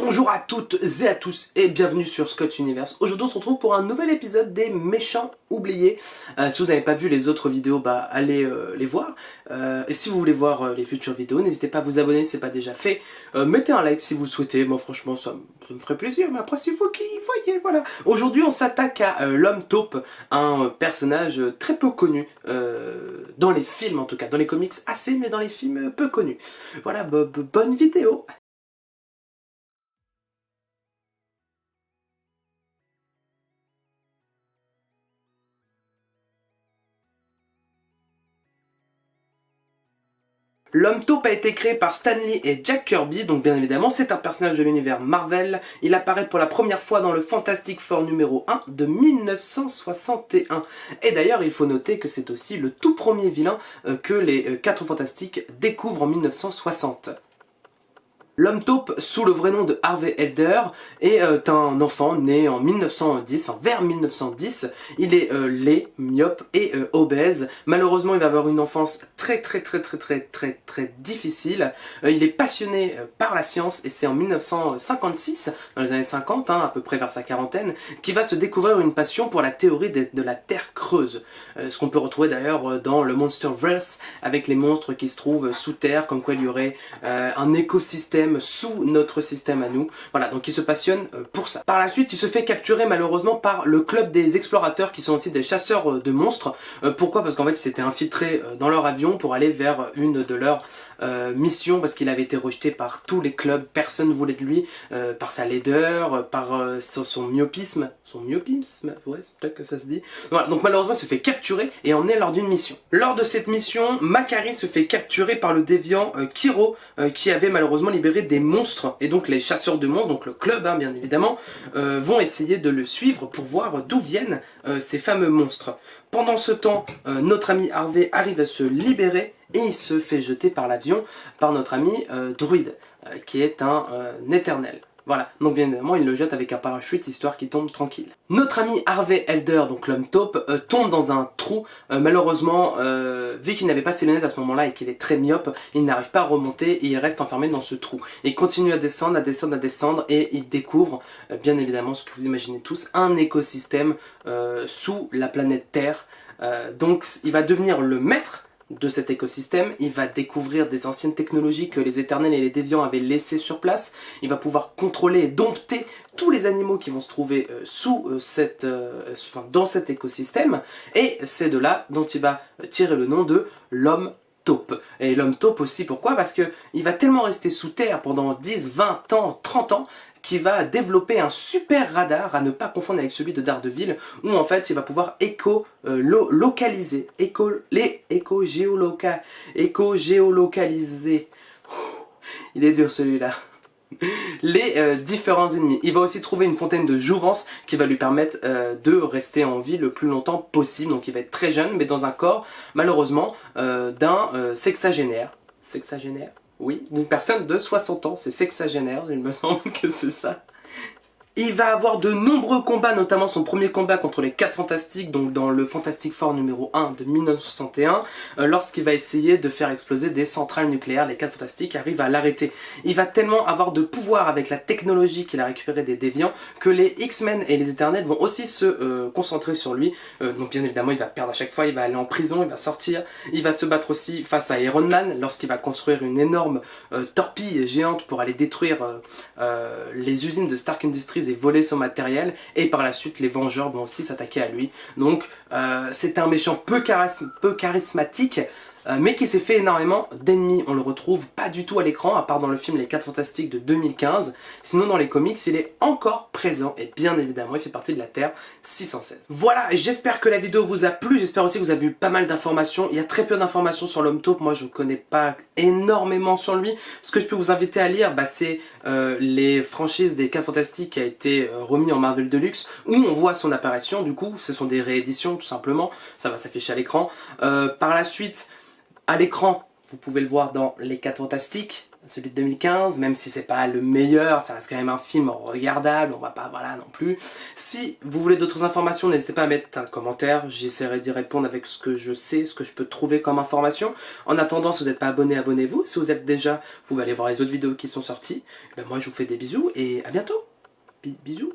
Bonjour à toutes et à tous et bienvenue sur Scotch Universe. Aujourd'hui on se retrouve pour un nouvel épisode des méchants oubliés. Si vous n'avez pas vu les autres vidéos, allez les voir. Et si vous voulez voir les futures vidéos, n'hésitez pas à vous abonner si ce n'est pas déjà fait. Mettez un like si vous le souhaitez, moi franchement ça me ferait plaisir, mais après c'est vous qui voyez, voilà. Aujourd'hui on s'attaque à l'homme taupe, un personnage très peu connu, dans les films en tout cas, dans les comics assez, mais dans les films peu connus. Voilà, bonne vidéo. L'homme taupe a été créé par Stan Lee et Jack Kirby, donc bien évidemment c'est un personnage de l'univers Marvel. Il apparaît pour la première fois dans le Fantastic Four numéro 1 de 1961. Et d'ailleurs il faut noter que c'est aussi le tout premier vilain que les 4 Fantastiques découvrent en 1960. L'homme taupe, sous le vrai nom de Harvey Elder, est un enfant né en 1910, enfin vers 1910. Il est laid, myope et obèse. Malheureusement, il va avoir une enfance très difficile. Il est passionné par la science et c'est en 1956, dans les années 50, à peu près vers sa quarantaine, qu'il va se découvrir une passion pour la théorie de la Terre creuse. Ce qu'on peut retrouver d'ailleurs dans le Monsterverse, avec les monstres qui se trouvent sous terre, comme quoi il y aurait un écosystème sous notre système à nous. Voilà, donc il se passionne pour ça. Par la suite, il se fait capturer malheureusement par le club des explorateurs qui sont aussi des chasseurs de monstres. Pourquoi? Parce qu'en fait, il s'était infiltré dans leur avion pour aller vers une de leurs missions, parce qu'il avait été rejeté par tous les clubs. Personne ne voulait de lui, par sa laideur, par son myopisme. Son myopisme? Ouais, c'est peut-être que ça se dit. Voilà, donc malheureusement, il se fait capturer et emmené lors d'une mission. Lors de cette mission, Makkari se fait capturer par le déviant Kiro, qui avait malheureusement libéré des monstres, et donc les chasseurs de monstres, donc le club bien évidemment, vont essayer de le suivre pour voir d'où viennent ces fameux monstres. Pendant ce temps, notre ami Harvey arrive à se libérer et il se fait jeter par l'avion par notre ami Druide, qui est un éternel. Voilà, donc bien évidemment il le jette avec un parachute histoire qu'il tombe tranquille. Notre ami Harvey Elder, donc l'homme taupe, tombe dans un trou. Malheureusement, vu qu'il n'avait pas ses lunettes à ce moment-là et qu'il est très myope, il n'arrive pas à remonter et il reste enfermé dans ce trou. Il continue à descendre et il découvre, bien évidemment ce que vous imaginez tous, un écosystème sous la planète Terre. Donc il va devenir le maître de cet écosystème, il va découvrir des anciennes technologies que les éternels et les déviants avaient laissées sur place, il va pouvoir contrôler et dompter tous les animaux qui vont se trouver dans cet écosystème, et c'est de là dont il va tirer le nom de l'homme taupe. Et l'homme taupe aussi, pourquoi? Parce que il va tellement rester sous terre pendant 10, 20 ans, 30 ans, qui va développer un super radar, à ne pas confondre avec celui de Daredevil, où en fait il va pouvoir éco-géolocaliser, il est dur celui-là, les différents ennemis. Il va aussi trouver une fontaine de jouvence qui va lui permettre de rester en vie le plus longtemps possible. Donc il va être très jeune, mais dans un corps, malheureusement, d'un sexagénaire. Sexagénaire? Oui, d'une personne de 60 ans, c'est sexagénaire, il me semble que c'est ça. Il va avoir de nombreux combats, notamment son premier combat contre les 4 Fantastiques, donc dans le Fantastic Four numéro 1 de 1961, lorsqu'il va essayer de faire exploser des centrales nucléaires. Les 4 Fantastiques arrivent à l'arrêter. Il va tellement avoir de pouvoir avec la technologie qu'il a récupérée des déviants que les X-Men et les Éternels vont aussi se concentrer sur lui. Donc bien évidemment, il va perdre à chaque fois, il va aller en prison, il va sortir. Il va se battre aussi face à Iron Man lorsqu'il va construire une énorme torpille géante pour aller détruire les usines de Stark Industries et voler son matériel, et par la suite les Vengeurs vont aussi s'attaquer à lui. Donc c'est un méchant peu charismatique, mais qui s'est fait énormément d'ennemis. On le retrouve pas du tout à l'écran, à part dans le film Les 4 Fantastiques de 2015. Sinon dans les comics, il est encore présent, et bien évidemment, il fait partie de la Terre 616. Voilà, j'espère que la vidéo vous a plu, j'espère aussi que vous avez eu pas mal d'informations. Il y a très peu d'informations sur l'homme taupe, moi je ne connais pas énormément sur lui. Ce que je peux vous inviter à lire, c'est les franchises des 4 Fantastiques qui a été remis en Marvel Deluxe, où on voit son apparition. Du coup, ce sont des rééditions tout simplement, ça va s'afficher à l'écran. Par la suite, à l'écran, vous pouvez le voir dans les 4 Fantastiques, celui de 2015, même si c'est pas le meilleur, ça reste quand même un film regardable, on va pas, voilà, non plus. Si vous voulez d'autres informations, n'hésitez pas à mettre un commentaire, j'essaierai d'y répondre avec ce que je sais, ce que je peux trouver comme information. En attendant, si vous n'êtes pas abonné, abonnez-vous. Si vous êtes déjà, vous pouvez aller voir les autres vidéos qui sont sorties. Ben moi, je vous fais des bisous et à bientôt. Bisous.